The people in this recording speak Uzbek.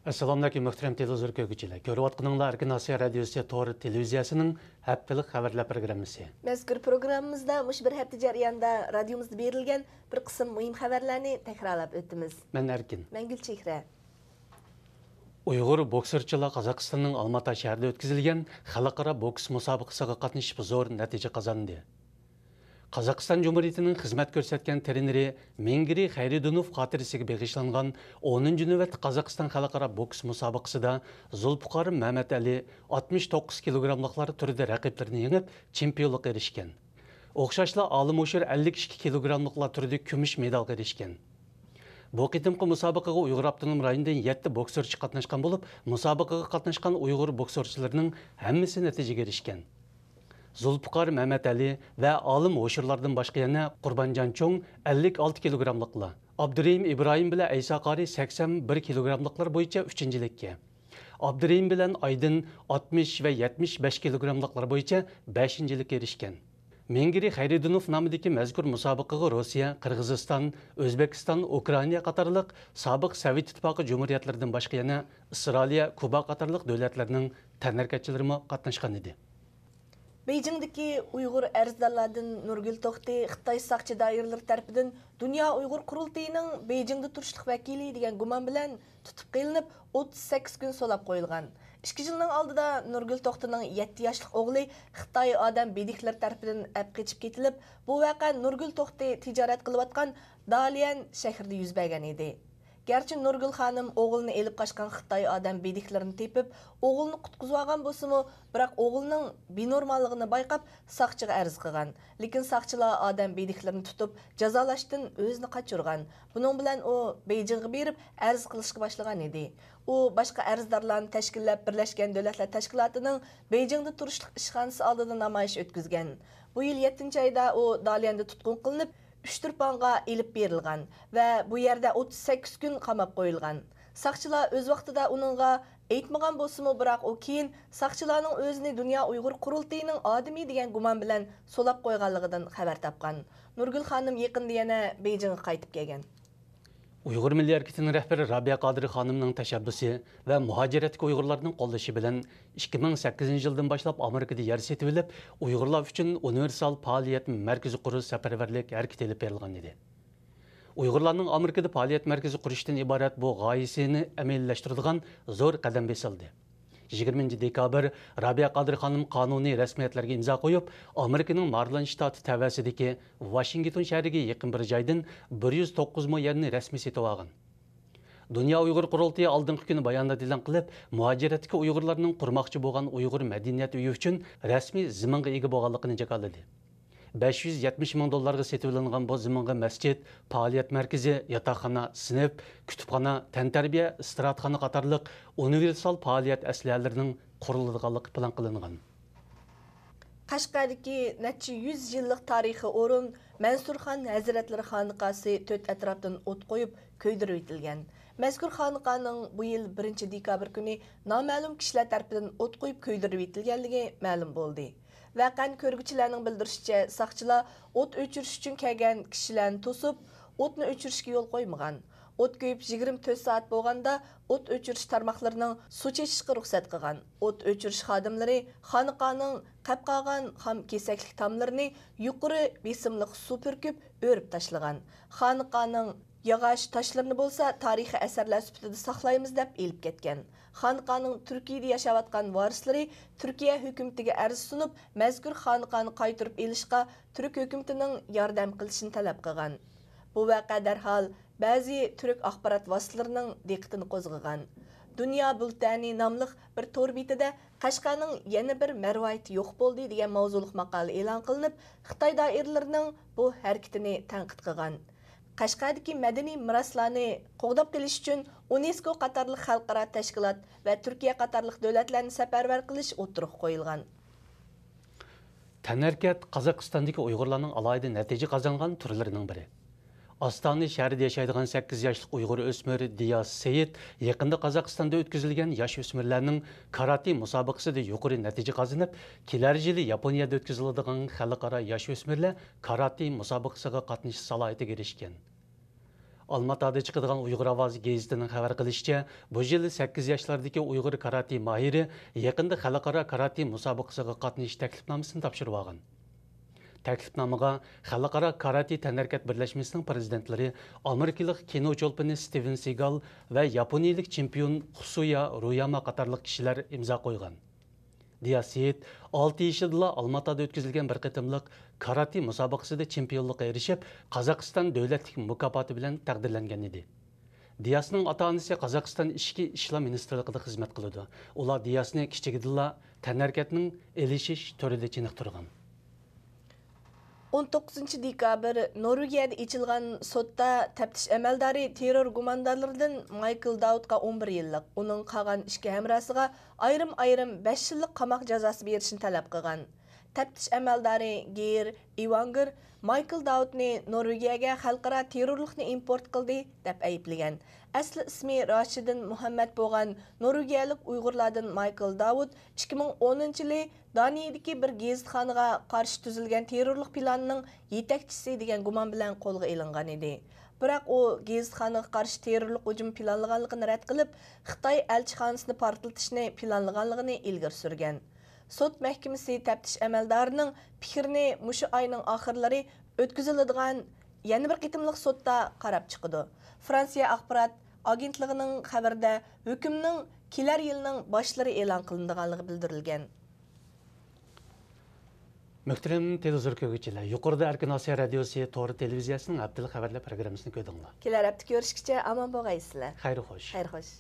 Assalamu alaykum muhtaram televizor ko'rguvchilar. Ko'rib atqaninglar Erkin Osiyo radiosi to'g'ri televiziyasining haftalik xabarlar programmasi. Mazkur programmamizda mush bir hafta jarayonida radiomizda berilgan bir qism muhim xabarlarni takrorlab o'tamiz. Men Erkin. Men Gulchehra. Uyg'ur bokschilar Qozog'istonning Olmaota shahrida o'tkazilgan xalqaro boks musobaqasiga qatnashib zo'r natija qozondi. Qozog'iston Cumhuriyetining xizmat ko'rsatgan treneri Mengiri Xayridunov xotirasiga bag'ishlangan 10-chi navbat Qozog'iston xalqaro boks musobaqasida Zulfiqor Mehmet Ali 69 kilogramliklar turida raqiblarini yengib, chempionlikka erishgan. O'xshashla olim o'shir 52 kilogramliklar turida kumush medalga erishgan. Bu qitimqi musobaqaga Uyg'ur avtonom rayonidan 7 bokschi qatnashgan bo'lib, musobaqaga qatnashgan Uyg'ur bokschilarning hammasi natijaga erishgan. Zulfiqor Mehmet Ali va olim o'shirlardan boshqa yana Qurbonjon Cho'ng 56 kilogramliklar, Abdurahim Ibrohim bilan Ayso Qori 81 kilogramliklar bo'yicha 3-chilikka, Abdurahim bilan Aydin 60 va 75 kilogramliklar bo'yicha 5-chilikka erishgan. Mengiri Xayridunov nomidagi mazkur musobaqaga Rossiya, Qirg'iziston, O'zbekiston, Ukraina qatorliq sobiq Sovet ittifoqi jumhuriyatlaridan boshqa yana Isroiliya, Kuba qatorliq davlatlarning tanarkatchilari qatnashgan edi. Beijingdagi Uyg'ur arzdorlardan Nurgul To'xti Xitoy saqchi doiralari tomonidan Dunyo Uyg'ur qurultayining Beijingda turishlik vakili degan gumon bilan tutib qilinib 38 kun so'lab qo'yilgan. 2 yilning oldida Nurgul To'xtining 7 yoshli o'g'li Xitoy odam bediklar tomonidan olib qochib ketilib, bu vaqa Nurgul To'xti tijorat qilayotgan Dalian shahrida yuz bergan edi. Gerçi Nurgul xanım oğlunu elib qaçqan Xitoy odam bediklarini tepib, oğlunu qutqizib olgan bo'lsa-mu, biroq o'g'lining binormallığını bayqab saqchiga arz qilgan. Lekin saqchilar odam bediklarini tutib, jazolashdan o'zini qochirgan. Buning bilan u Beijingga berib arz qilishga boshlagan edi. U boshqa arzdorlarni tashkillab Birlashgan Davlatlar Tashkilotining Beijingda turishlik ishxonasi oldida namoyish o'tkazgan. Bu yil 7-oyda u Dalianda tutqun qilinib, 3 turpanga elib berilgan va bu yerda 38 kun qamab qo'yilgan. Saqchilar o'z vaqtida uningga aytmagan bo'lsa-mu, biroq u keyin saqchilarning o'zini Dunyo Uyg'ur qurultayining odami degan gumon bilan so'lab qo'yganligidan xabar topgan. Nurgul xonim yaqinda yana Beijingga qaytib kelgan. Uyg'ur Milliy Harakatining rahbari Rabia Qadiri xonimning tashabbusi va muhojiratga Uyg'urlarning qo'llashi bilan 2008-yildan boshlab Amerikada yer setib olib, Uyg'urlar uchun universal faoliyat markazi qurish safarbarlik harakati olib berilgan edi. Uyg'urlarning Amerikada faoliyat markazi qurishdan iborat bu g'oyasini amaliylashtiridigan zo'r qadam besildi. 20 dekabr Rabia Qadiri xonim qonuniy rasmiyatlarga imzo qo'yib, Amerikaning Maryland shtati tavasidagi Washington shahriga yaqin bir joydan 109 ming yerni rasmiy setib olgan. Dunyo Uyg'ur qurultayi oldingi kuni bayonot e'lon qilib, muhojiratga Uyg'urlarning qurmoqchi bo'lgan Uyg'ur madaniyat uyi uchun rasmiy ziminga ega bo'lganligini jakoladi. 570 ming dollarga setib olingan bu ziminga masjid, faoliyat markazi, yotoqxona, sinf, kutubxona, tantarbiya, istirahatxona qatorliq universal faoliyat aslahalarining quriladiganligi plan qilingan. Qashqardagi necha 100 yillik tarixi o'rin Mansurxon Hazratlari xonaqasi 4 atrofdan o't qo'yib ko'ydirib etilgan. Mazkur xonaqaning bu yil 1-dekabr kuni noma'lum kishilar tomonidan o't qo'yib ko'ydirib etilganligi ma'lum bo'ldi. Vaqan ko'rguvchilarning bildirishicha, saqchilar o't o'chirish uchun kelgan kishilarni to'sib, o'tni o'chirishga yo'l qo'ymagan. O't ko'yib 24 soat bo'lganda o't o'chirish tarmoqlarining suv chechishga ruxsat qilgan. O't o'chirish xodimlari xonaqaning qab qolgan xam kesaklik tomlarini yuqori besimli suv purkib o'rib tashlagan. Xonaqaning yog'och tashlarini bo'lsa tarixiy asarlar sifatida saqlaymiz deb elib ketgan. Xonaqaning Turkiyada yashayotgan varislari Turkiya hukumatiga arz sunib, mazkur xonaqani qaytarib elishga Turk hukumatining yordam qilishini talab qilgan. Bu vaqa darhol ba'zi Turk axborot vositalarining diqqatini qo'zg'agan. Dunyo bultani nomli bir to'r betida Qashqarning yana bir marvoyati yo'q bo'ldi degan mavzuliq maqola e'lon qilinib, Xitoy doiralarining bu harakatini tanqid qilgan. Qashqardagi madaniy meroslarni qo'g'dab qilish uchun UNESCO qatorliq xalqaro tashkilot va Turkiya qatorliq davlatlarni safarbar qilish o'tirib qo'yilgan. Tanarkat Qozog'istondagi Uyg'urlarning alohida natija qozongan turlarining biri. Astana shahrida yashaydigan 8 yoshli Uyg'ur o'smir Diyos Seyit yaqinda Qozog'istonda o'tkazilgan yosh o'smirlarning karate musobaqasida yuqori natija qozonib, kelar yili Yaponiyada o'tkaziladigan xalqaro yosh o'smirlar karate musobaqasiga qatnashish salohiyatiga erishgan. Almatada chiqadigan Uyg'ur ovozi gazetining xabar qilishicha, bu yil 8 yoshlardagi Uyg'ur karate mahiri yaqinda xalqaro karate musobaqasiga qatnashish taklifnomasini topshirib olgan. Taklifnomaga Xalqaro karate tanharkat birlashmasining prezidentlari Amerikalik kino cho'lpini Steven Seagal va yaponiyalik chempion Xusuya Ruyama qatorliq kishilar imzo qo'ygan. Diyasiyet 6 yoshida Almatada o'tkazilgan bir qitimliq karate musobaqasida chempionlikqa erishib, Qozog'iston davlatlik mukofoti bilan taqdirlangan edi. Diyasning ota-onasi Qozog'iston ichki ishlar ministrligida xizmat qiladi. Ular Diyasni kichigidilla tanharkatning elishish turida chiniqtirgan. 19 dekabr Norvegiyada içilgan sotda təftiş əməldari terror gumandorlaridan Michael Dowdqa 11 yillik, onun qalğan ikki həmrasıga ayrım-ayrım 5 yillik qamoq jazosi berishini talab qilgan. Təftiş əməldari Geir Ivanger Michael Dowdni Norvegiyaga xalqaro terrorlikni import qildi deb ayıplagan. Asli ismi Rashidin Muhammad bo'lgan Norvegiyalik Uyg'urlardan Michael Dowd 2010-yili Daniyadagi bir gazetxonaga qarshi tuzilgan terrorlik planining yetakchisi degan gumon bilan qo'lga ilingan edi. Biroq u gazetxonaga qarshi terrorlik hujum planlaganligini rad qilib, Xitoy elchixonasini portlatishni planlaganligini ilgari surgan. Sot mahkamasi taftish amaldorining fikrini mushu oyning oxirlari o'tkaziladigan yana bir qitimliq sotda qarab chiqdi. Fransiya axborot agentligining xabarida hukmning kelar yilning boshlari e'lon qilinganligi bildirilgan. Muhtaram televizor ko'ruvchilar, yuqorida Erkin Osiyo radiosi to'g'ri televiziyasining haftalik xabarlar programmasini ko'rdinglar. Kelar hafta ko'rishguncha omon bo'lgaysizlar. Xayr xo'sh. Xayr xo'sh.